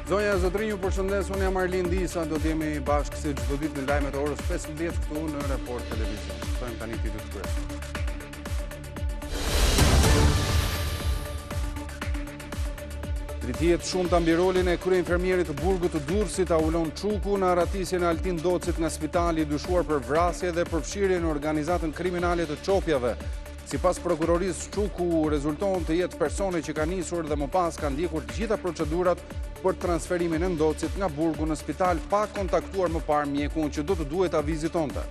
Zonja e Zotrinj, ju përshëndes, unë jam Arlin Disa, do t'jemi bashkë si çdo ditë në lajmet e orës 15 këtu në Report Televizion. Shtojmë tani titujt kryesor. Dritijet shumë të ambirolin e kryeinfermierit të burgut të Durrësit Aulon Çuku në aratisjen e Altin Docit nga spitali i dyshuar për vrasje dhe përfshirje në organizatën kriminale të Çopjave. Sipas prokurorisë Çuku, rezulton të jetë personi që ka nisur dhe më pas ka ndjekur të gjitha procedurat për transferimin e Ndocit nga burgu në spital pa kontaktuar më parë mjekun që do të duhet ta vizitonte.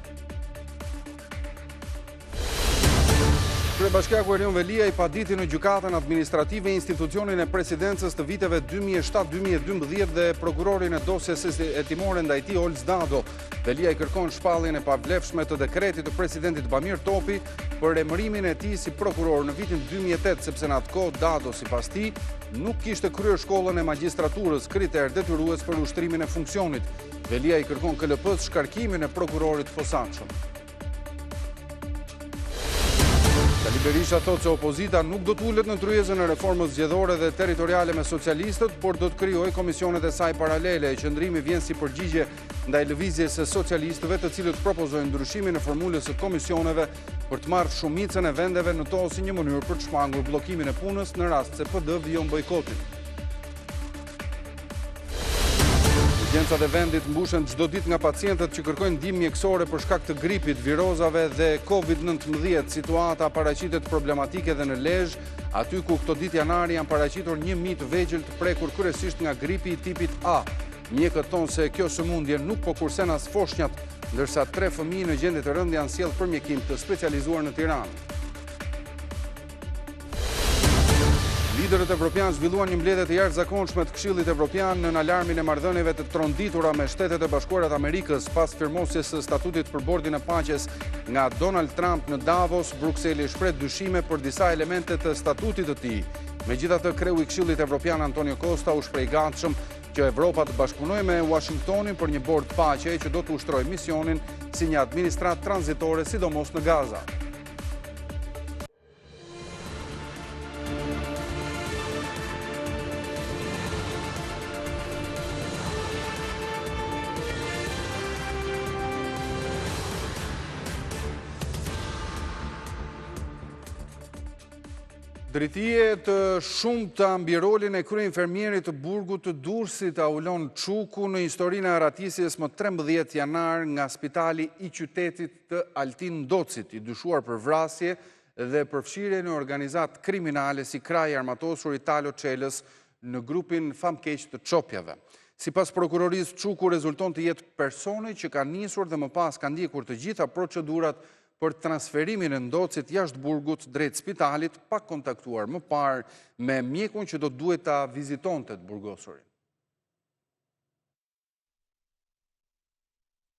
Kryebashkiaku Erion Velia i paditi në gjykatën administrative institucionin e presidencës të viteve 2007-2012 dhe prokurorin e dosjes hetimore ndaj tij Olz Dado. Velia i kërkon shpalljen e pavlefshme të dekretit të presidentit Bamir Topi për emërimin e tij si prokuror në vitin 2008, sepse në atë kohë Dado sipas tij nuk kishte kryer shkollën e magjistraturës, kriter detyrues për ushtrimin e funksionit. Velia i kërkon KLP-s shkarkimin e prokurorit posaçëm. Sali Berisha thotë se opozita nuk do t'ullet në tryezën e reformës zgjedhore dhe territoriale me socialistët, por do të krijojë komisionet e saj paralele. Qëndrimi vjen si përgjigje ndaj lëvizjes së socialistëve, të cilët propozojnë ndryshimin e formulës së komisioneve për të marrë shumicën e vendeve në to si një mënyrë për të shmangur bllokimin e punës në rast se PD vijon bojkotin. Urgjencat e vendit mbushen çdo ditë nga pacientët që kërkojnë ndihmë mjekësore për shkak të gripit, virozave dhe COVID-19. Situata paraqitet problematike edhe në Lezhë, aty ku këto ditë janari janë paraqitur 1000 të vegjël të prekur kryesisht nga gripi i tipit A. Mjekët thonë se kjo sëmundje nuk po kursen as foshnjat, ndërsa 3 fëmijë në gjendje të rëndë janë sjellë për mjekim të specializuar në Tiranë. Liderët evropian zhvilluan një mbledhje të jashtëzakonshme të Këshillit Evropian në alarmin e marrëdhënieve të tronditura me Shtetet e Bashkuara të Amerikës pas firmosjes së statutit për bordin e paqes nga Donald Trump në Davos. Brukseli shpreh dyshime për disa elemente të statutit të tij. Megjithatë, kreu i Këshillit Evropian Antonio Costa u shpreh i gatshëm që Evropa të bashkëpunojë me Washingtonin për një bord paqe që do të ushtrojë misionin si një administratë tranzitore, sidomos në Gaza. Dritije të shumta mbi rolin e kryeinfermierit të burgut të Durrësit Aulon Çuku në historinë e aratisjes më 13 janar nga spitali i qytetit të Altin Docit, i dyshuar për vrasje dhe përfshirje në organizatë kriminale si kraji armatosur Italo Çelës në grupin famkeq të Çopjave. Sipas prokurorisë, Çuku rezulton të jetë personi që ka nisur dhe më pas ka ndjekur të gjitha procedurat për transferimin e Ndocit jashtë burgut drejt spitalit pa kontaktuar më parë me mjekun që do duhet ta vizitonte të burgosurin.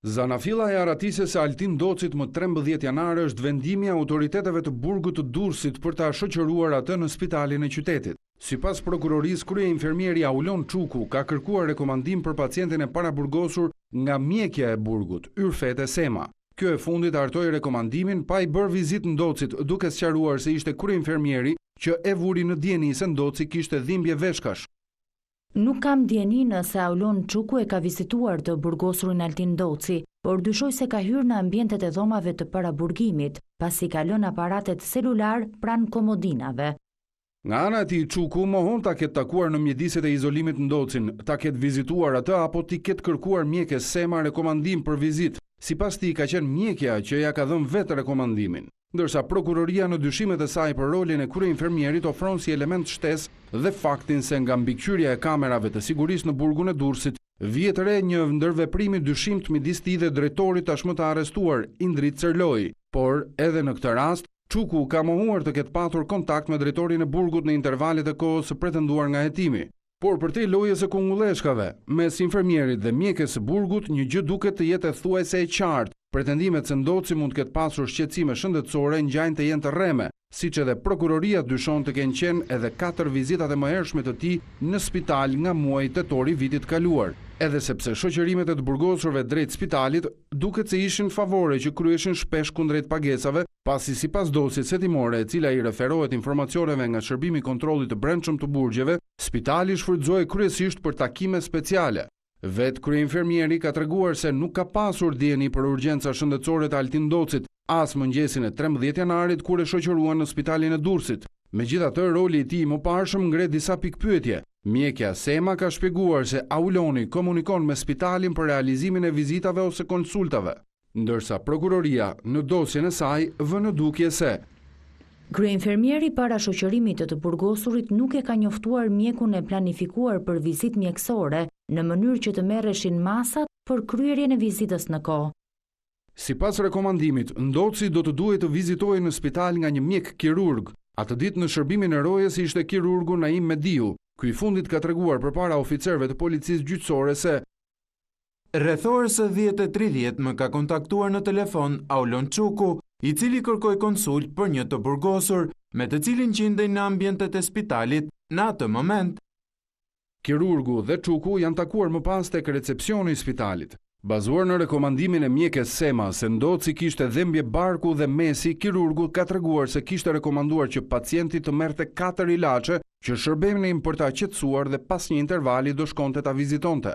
Zanafilla e aratisjes së Altin Docit më 13 janar është vendimi i autoriteteve të burgut të Durrësit për ta shoqëruar atë në spitalin e qytetit. Sipas prokurorisë, kryeinfermieri Aulon Çuku ka kërkuar rekomandim për pacientin e paraburgosur nga mjekja e burgut, Yrfete Sema. Kjo e fundit hartoi rekomandimin pa i bërë vizitë Ndocit, duke sqaruar se ishte kryeinfermieri që e vuri në dieni se Ndoci kishte dhimbje veshkash. Nuk kam dieni nëse Aulon Çuku e ka vizituar të burgosurin Altin Doci, por dyshoj se ka hyrë në ambientet e dhomave të paraburgimit, pasi ka lënë aparatet celular pranë komodinave. Nga ana e tij, Çuku mohon ta ketë takuar në mjediset e izolimit Ndocin, ta ketë vizituar atë apo ti ketë kërkuar mjekes Sema rekomandim për vizitë. Sipas tij ka qenë mjekja që ja ka dhënë vetë rekomandimin, ndërsa prokuroria në dyshimet e saj për rolin e kryeinfermierit ofron si element shtesë dhe faktin se nga mbikëqyrja e kamerave të sigurisë në burgun e Durrësit vihet re një ndërveprim i dyshimt midis tij dhe drejtorit tashmë të arrestuar, Indrit Cerloi, por edhe në këtë rast Çuku ka mohuar të ketë patur kontakt me drejtorin e burgut në intervalet e kohës së pretenduar nga hetimi. Por për te lojës e kungulleshkave, mes infermierit dhe mjekes së burgut, një gjë duket të jetë thuajse e qartë. Pretendimet se Ndoci mund të ketë pasur shqetësime shëndetësore ngjajnë të jenë të rreme, siç edhe prokuroria dyshon të kenë qenë edhe 4 vizitat e mëhershme të tij në spital nga muaji tetor i vitit kaluar. Edhe sepse shoqërimet e të burgosurve drejt spitalit duket se ishin favore që kryeshin shpesh kundrejt pagesave, pasi sipas dosjes hetimore e cila i referohet informacioneve nga Shërbimi i Kontrollit të Brendshëm të Burgjeve, spitali shfrytëzohej kryesisht për takime speciale. Vetë kryeinfermieri ka treguar se nuk ka pasur dieni për urgjenca shëndetësore të Altin Docit, as mëngjesin e 13 janarit kur e shoqëruan në spitalin e Durrësit. Megjithatë, roli i tij i mëparshëm ngre disa pikpyetje. Mjekja Sema ka shpjeguar se Auloni komunikon me spitalin për realizimin e vizitave ose konsultave, ndërsa prokuroria në dosjen e saj vë në dukje se Kryeinfermieri para shoqërimit të burgosurit nuk e ka njoftuar mjekun e planifikuar për vizitë mjekësore në mënyrë që të merreshin masat për kryerjen e vizitës në kohë. Sipas rekomandimit, Ndoci do të duhej të vizitojë në spital nga një mjek kirurg. Atë ditë në shërbimin e rojës ishte kirurgu Naim Mediu. Ky i fundit ka treguar përpara oficerëve të policisë gjyqësore se rreth orës 10:30 më ka kontaktuar në telefon Aulon Çuku, i cili kërkoi konsult për një të burgosur, me të cilin gjendej në ambientet e spitalit në atë moment. Kirurgu dhe Çuku janë takuar më pas tek recepcioni i spitalit. Bazuar në rekomandimin e mjekes Sema se Ndoci kishte dhembje barku dhe mesi, kirurgu ka treguar se kishte rekomanduar që pacienti të merrte 4 ilaçe që shërbenin për ta qetësuar dhe pas një intervali do shkonte ta vizitonte.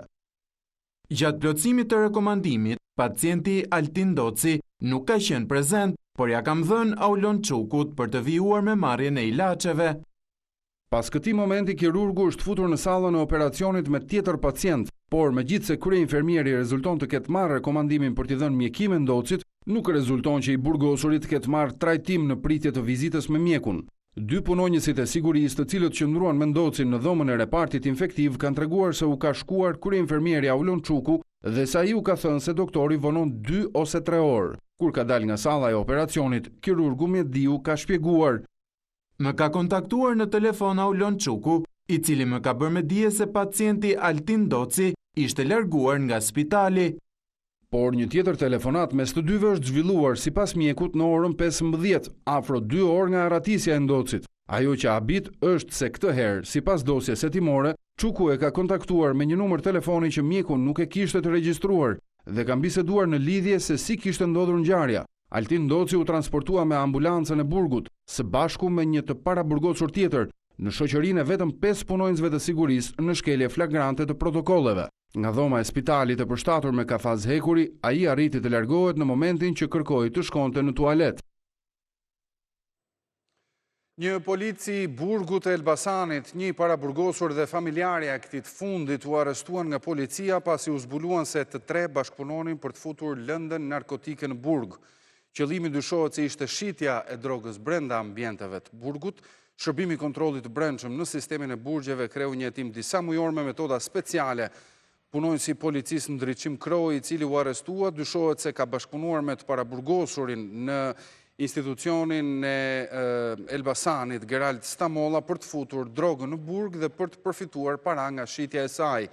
Gjatë plotësimit të rekomandimit, pacienti Altin Doci nuk ka qenë prezent, por ja kam dhënë Aulon Çukut për të vijuar me marrjen e ilaçeve. Pas këtij momenti, kirurgu është futur në sallën e operacionit me tjetër pacient, por megjithse kryeinfermieri rezulton të ketë marrë rekomandimin për t'i dhënë mjekime Ndocit, nuk rezulton që i burgosurit ketë marrë trajtim në pritje të vizitës me mjekun. 2 punonjësit e sigurisë, të cilët qëndruan me Ndocin në dhomën e repartit infektiv, kanë treguar se u ka shkuar kryeinfermieri Aulon Çuku dhe sa ai u ka thënë se doktori vonon 2 ose 3 orë. Kur ka dalë nga salla e operacionit, kirurgu Mediu ka shpjeguar: Më ka kontaktuar në telefon Aulon Çuku, i cili më ka bërë me dije se pacienti Altin Doci ishte larguar nga spitali. Por një tjetër telefonat mes të dyve është zhvilluar sipas mjekut në orën 15, afro 2 orë nga arratisja e Ndocit. Ajo që habit është se këtë herë, sipas dosjes hetimore, Çuku e ka kontaktuar me një numër telefoni që mjeku nuk e kishte të regjistruar dhe kanë biseduar në lidhje se si kishte ndodhur ngjarja. Altin Ndoci u transportua me ambulancën e Burgut, së bashku me një të paraburgosur tjetër, në shoqërinë e vetëm 5 punonjësve të sigurisë në shkelje flagrante të protokolleve. Nga dhoma e spitalit e përshtatur me kafaz hekuri, ai arriti të largohet në momentin që kërkoi të shkonte në tualet. Një polici i Burgut e Elbasanit, një paraburgosur dhe familjarja e këtij fundit u arrestuan nga policia pasi u zbuluan se të 3 bashkëpunonin për të futur lëndën narkotike në Burg. Qëllimi dyshohet se ishte shitja e drogës brenda ambienteve të Burgut. Shërbimi i Kontrollit të Brendshëm në sistemin e burgjeve kreu një hetim disa mujor me metoda speciale. Punonjësi i policisë në Ndriçim Kroi, i cili u arrestua, dyshohet se ka bashkëpunuar me të paraburgosurin në institucionin e Elbasanit, Gerald Stamolla, për të futur drogën në Burg dhe për të përfituar para nga shitja e saj.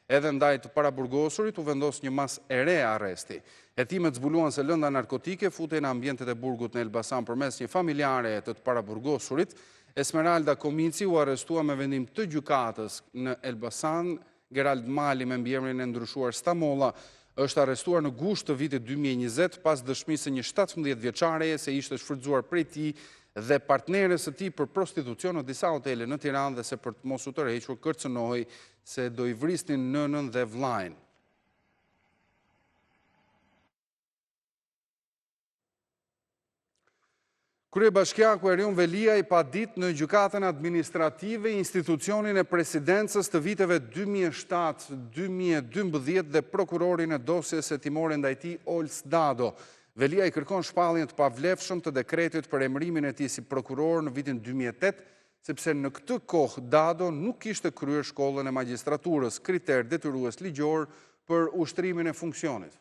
Edhe ndaj të paraburgosurit u vendos një mas e re arresti. Hetimet zbuluan se lënda narkotike futej në ambientet e Burgut në Elbasan përmes një familjare të paraburgosurit. Esmeralda Komici u arrestua me vendim të gjykatës në Elbasan. Gerald Mali, me mbiemrin e ndryshuar Stamolla, është arrestuar në gusht të vitit 2020 pas dëshmisë një 17 vjeçareje se ishte shfrytzuar prej tij dhe partneres së tij për prostitucion në disa hotele në Tiranë dhe se për të mos u tërhequr kërcënohej se do i vrisnin nënën dhe vllajën. Kryebashkiaku Erion Velia i pa ditë në gjykatën administrative institucionin e presidencës të viteve 2007-2012 dhe prokurorin e dosjes hetimore ndaj tij Ols Dado. Velia i kërkon shpalljen të pavlefshëm të dekretit për emërimin e tij si prokuror në vitin 2008, sepse në këtë kohë Dado nuk kishte kryer shkollën e magjistraturës, kriter detyrues ligjor për ushtrimin e funksionit.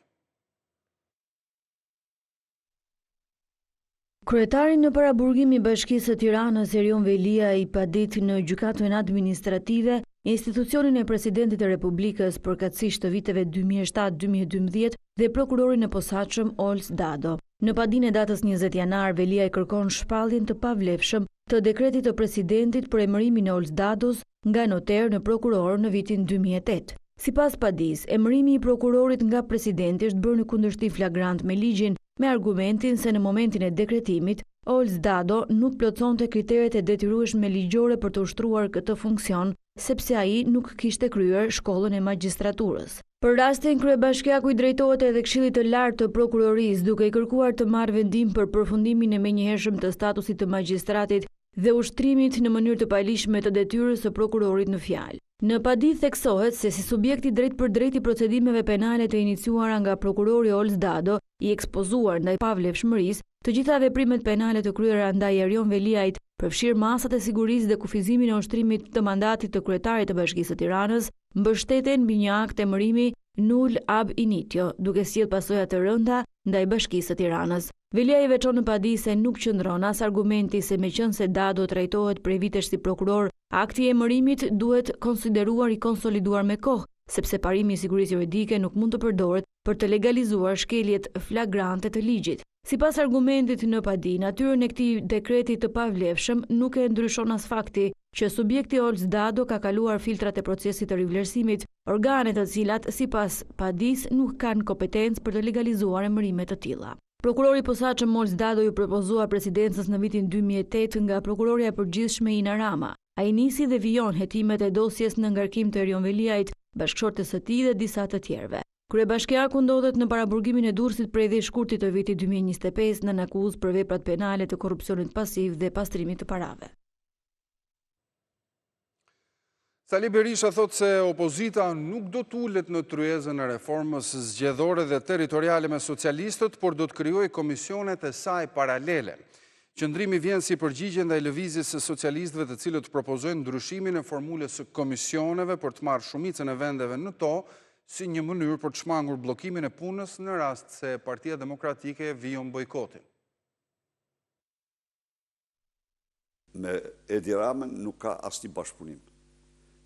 Kryetari në paraburgim i Bashkisë së Tiranës Erion Velia i pa ditë në gjykatën administrative institucionin e presidentit e Republikës përkatësisht të viteve 2007-2012 dhe prokurorin e posaçëm Ols Dado. Në padinë e datës 20 janar, Velia i kërkon shpalljen të pavlefshëm të dekretit të presidentit për emërimin e Ols Dados nga noter në prokuror në vitin 2008. Sipas padisë, emërimi i prokurorit nga presidenti është bërë në kundërshtim flagrant me ligjin, me argumentin se në momentin e dekretimit, Olz Dado nuk plotësonte kriteret e detyrueshme ligjore për të ushtruar këtë funksion, sepse ai nuk kishte kryer shkollën e magjistraturës. Për rastin, kryebashkiaku i drejtohet edhe Këshillit të Lartë të Prokurorisë, duke i kërkuar të marrë vendim për përfundimin e menjëhershëm të statusit të magjistratit dhe ushtrimit në mënyrë të paligjshme të detyrës së prokurorit në fjalë. Në padi theksohet se si subjekti drejt për drejt i procedimeve penale të iniciuara nga prokurori Olz Dado i ekspozuar ndaj pavlefshmërisë, të gjitha veprimet penale të kryera ndaj Erion Veliajt, përfshirë masat e sigurisë dhe kufizimin e ushtrimit të mandatit të kryetarit të Bashkisë së Tiranës, mbështeten mbi një akt emërimi null ab initio, duke sjellë pasoja të rënda ndaj Bashkisë së Tiranës. Veliaj veçon në padi se nuk qëndron as argumenti se meqense Dado trajtohet prej vitesh si prokuror, akti i emërimit duhet konsideruar i konsoliduar me kohë, sepse parimi i sigurisë juridike nuk mund të përdoret për të legalizuar shkeljet flagrante të ligjit. Sipas argumentit në padi, natyrën e këtij dekreti të pavlefshëm nuk e ndryshon as fakti që subjekti Olz Dado ka kaluar filtrat e procesit të rivlerësimit, organe të cilat sipas padis nuk kanë kompetencë për të legalizuar emërime të tilla. Prokurori i posaçëm Olz Dado ju propozua presidencës në vitin 2008 nga prokuroria e përgjithshme Ina Rama. Ai nisi dhe vijon hetimet e dosjes në ngarkim të Erion Veliajt, bashkëshortes së tij dhe disa të tjerëve. Kryebashkiaku ndodhet në paraburgimin e Durrësit prej dhe shkurtit të vitit 2025 në akuzë për veprat penale të korrupsionit pasiv dhe pastrimit të parave. Sali Berisha thot se opozita nuk do t'ulet në tryezën e reformës zgjedhore dhe territoriale me socialistët, por do të krijojë komisionet e saj paralele. Qëndrimi vjen si përgjigje ndaj lëvizjes së socialistëve të cilët propozojnë ndryshimin e formulës së komisioneve për të marrë shumicën e vendeve në to, si një mënyrë për të shmangur bllokimin e punës në rast se Partia Demokratike vijon bojkotin. Me Edi Ramën nuk ka asnjë bashkëpunim.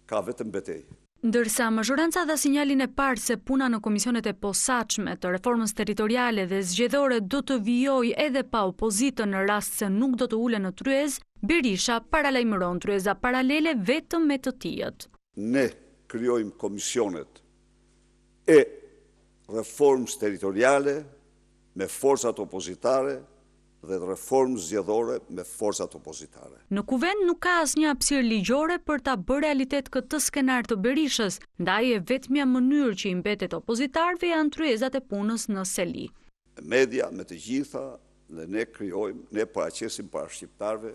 Ka vetëm betejë. Ndërsa mazhoranca dha sinjalin e parë se puna në komisionet e posaçme të reformës territoriale dhe zgjedhore do të vijojë edhe pa opozitën në rast se nuk do të ulen në tryezë, Berisha paralajmëron tryeza paralele vetëm me të tijët. Ne krijojmë komisionet e reformës territoriale me forcat opozitare dhe reformës zgjedhore me forcat opozitare. Në kuvend nuk ka asnjë hapësirë ligjore për ta bërë realitet këtë skenar të Berishës, ndaj e vetmja mënyrë që i mbetet opozitarëve janë tryezat e punës në seli. Media me të gjitha dhe ne paraqesim para shqiptarëve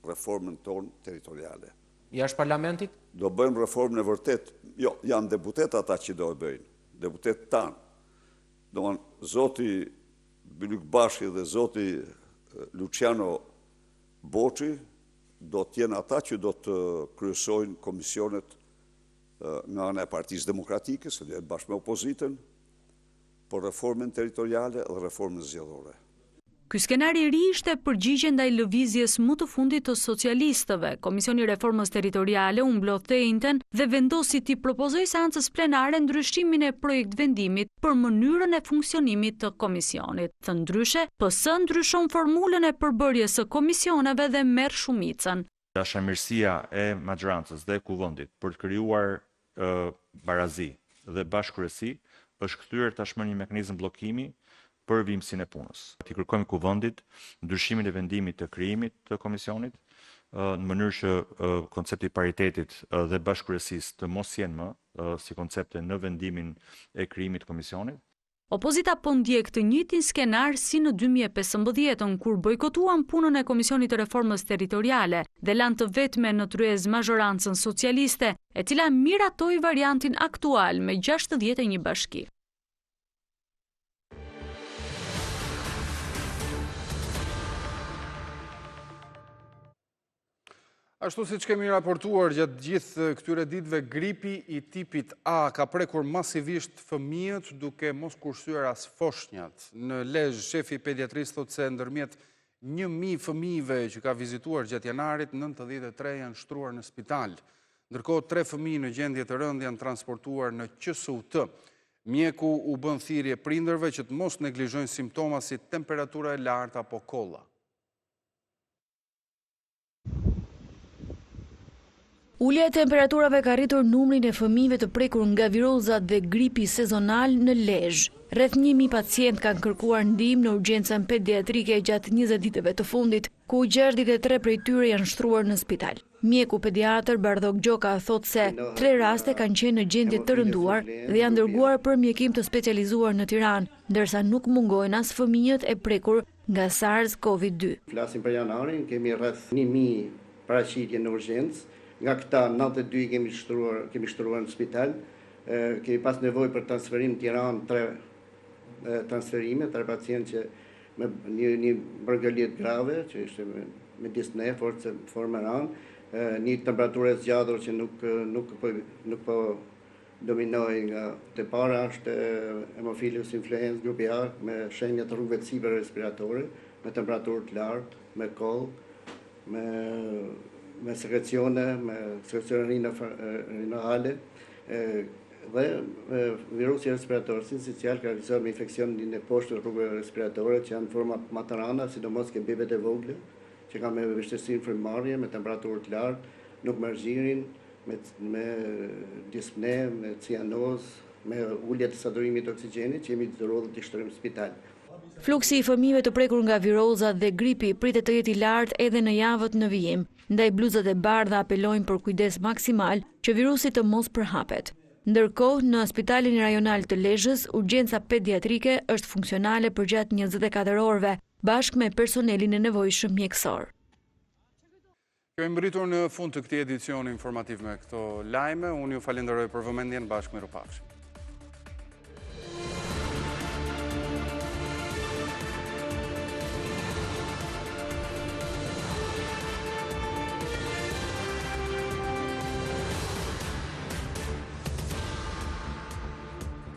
reformën tonë territoriale. Jashtë parlamentit? Do bëjmë reformën e vërtet. Jo, janë deputet ata që do e bëjnë. Deputet tanë. Domthonë zoti Bylyk Bashi dhe zoti Luciano Boçi do t'jenë ata që do të kryesojnë komisionet nga ana e Partisë Demokratike, se do jetë bashkë me opozitën, por reformën territoriale dhe reformën zgjedhore. Ky skenar i ri ishte përgjigje ndaj lëvizjes më të fundit të socialistëve. Komisioni i Reformës Territoriale u mblodh të njëjtën dhe vendosi t'i propozojë seancës plenare ndryshimin e projekt vendimit për mënyrën e funksionimit të komisionit. Të ndryshe, PS ndryshon formulën e përbërjes së komisioneve dhe merr shumicën. Dashamirësia e majorancës dhe kuvendit për të krijuar barazi dhe bashkëkryesi është kthyer tashmë një mekanizëm bllokimi për vimësin e punës. Ti kërkojmë kuvendit ndryshimin e vendimit të krijimit të komisionit, në mënyrë që koncepti i paritetit dhe bashkëkryesisë të mos jenë më si koncepte në vendimin e krijimit të komisionit. Opozita po ndjek të njëjtin skenar si në 2015, kur bojkotuan punën e Komisionit të Reformës Territoriale dhe lanë të vetme në tryezë mazhorancën socialiste, e cila miratoi variantin aktual me 61 bashki. Ashtu si që kemi raportuar gjatë gjithë këtyre ditëve, gripi i tipit A ka prekur masivisht fëmijët duke mos kursyer as foshnjat. Në Lezhë, shefi pediatrisë thotë se ndërmjet 1000 fëmijëve që ka vizituar gjatë janarit, 93 janë shtruar në spital. Ndërkohë 3 fëmijë në gjendje të rëndë janë transportuar në QSUT. Mjeku u bën thirrje prindërve që të mos neglizhojnë simptoma si temperatura e lartë apo kolla. Ulja e temperaturave ka rritur numrin e fëmijëve të prekur nga virozat dhe gripi sezonal në Lezhë. Rreth 1000 pacient kanë kërkuar ndihmë në urgjencën pediatrike gjatë 20 ditëve të fundit, ku 63 prej tyre janë shtruar në spital. Mjeku pediatër Bardhok Gjoka thotë se 3 raste kanë qenë në gjendje të rënduar dhe janë dërguar për mjekim të specializuar në Tiranë, ndërsa nuk mungojnë as fëmijët e prekur nga SARS-CoV-2. Flasim për janarin, kemi rreth 1000 paraqitje në urgjencë. Nga këta 92 kemi shtruar në spital, kemi pas nevojë për transferim në Tiranë 3 transferime, 3 pacientë që me një bërgëllit grave, që ishte me disne, formë ranë, një temperaturë e zgjatur që nuk po dominoi nga të para është Haemophilus influenzae grupi A me shenjat të rrugëve të sipër respiratore, me temperaturë të lartë, me koll, me sekrecione rinale dhe virusi respirator sincicial karakterizohet me infeksionin e poshtë rrugëve respiratore që janë forma më të rënda, sidomos ke bebet e vogla, që kanë me vështirësi në frymëmarrje, me temperaturë të lartë, nuk merr xhirin, me dispne, me cianoz, me ulje të saturimit të oksigjenit, që jemi detyruar të shtrim në spital. Fluksi i fëmijëve të prekur nga virozat dhe gripi pritet të jetë i lartë edhe në javët në vijim. Ndaj bluzat e bardha apelojnë për kujdes maksimal që virusi të mos përhapet. Ndërkohë, në Spitalin Rajonal të Lezhës, urgjenca pediatrike është funksionale për gjatë 24 orëve, bashkë me personelin e nevojshëm mjekësor. Kemi mbërritur në fund të këtij edicioni informativ me këto lajme. Unë ju falenderoj për vëmendjen, bashkë mirupafshim.